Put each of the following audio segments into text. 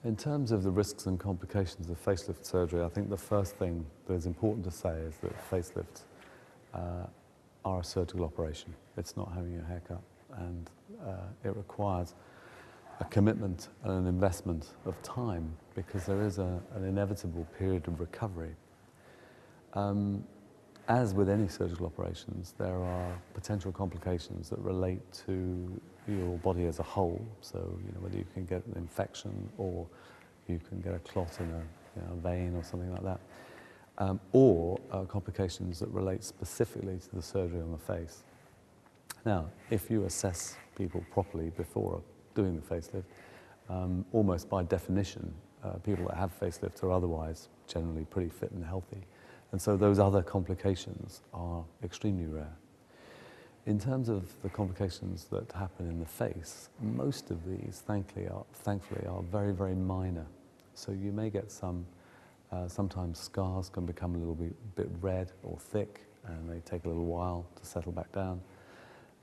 In terms of the risks and complications of facelift surgery, I think the first thing that is important to say is that facelifts are a surgical operation. It's not having your hair cut, and it requires a commitment and an investment of time because there is an inevitable period of recovery. As with any surgical operations, there are potential complications that relate to your body as a whole. So, whether you can get an infection or you can get a clot in a vein or something like that, or complications that relate specifically to the surgery on the face. Now, if you assess people properly before doing the facelift, almost by definition, people that have facelifts are otherwise generally pretty fit and healthy. And so those other complications are extremely rare. In terms of the complications that happen in the face, most of these, thankfully, are very, very minor. So you may get sometimes scars can become a little bit red or thick, and they take a little while to settle back down.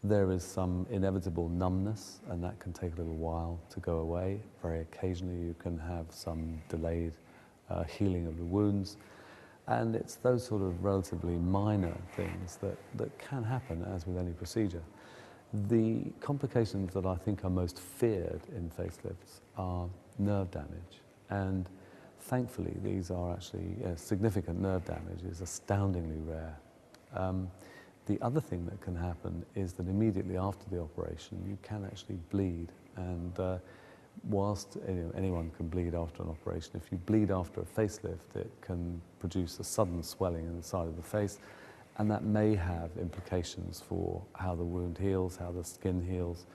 There is some inevitable numbness, and that can take a little while to go away. Very occasionally you can have some delayed healing of the wounds. And it's those sort of relatively minor things that can happen, as with any procedure. The complications that I think are most feared in facelifts are nerve damage. And thankfully, these are actually significant nerve damage is astoundingly rare. The other thing that can happen is that immediately after the operation, you can actually bleed. And whilst anyone can bleed after an operation, if you bleed after a facelift, it can produce a sudden swelling in the side of the face, and that may have implications for how the wound heals, how the skin heals,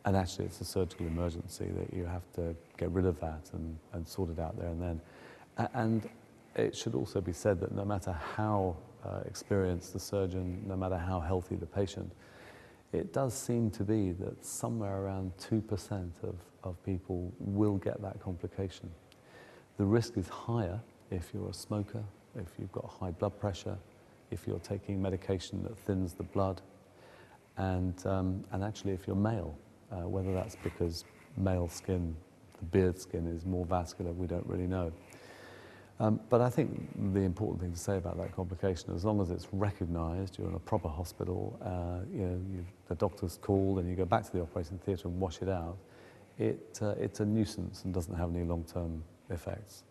and actually it's a surgical emergency that you have to get rid of that and sort it out there and then. And it should also be said that no matter how experienced the surgeon, no matter how healthy the patient, it does seem to be that somewhere around 2% of people will get that complication. The risk is higher if you're a smoker, if you've got high blood pressure, if you're taking medication that thins the blood, and actually if you're male, whether that's because male skin, the beard skin, is more vascular, we don't really know. But I think the important thing to say about that complication, as long as it's recognised, you're in a proper hospital, the doctor's called and you go back to the operating theatre and wash it out, it's a nuisance and doesn't have any long-term effects.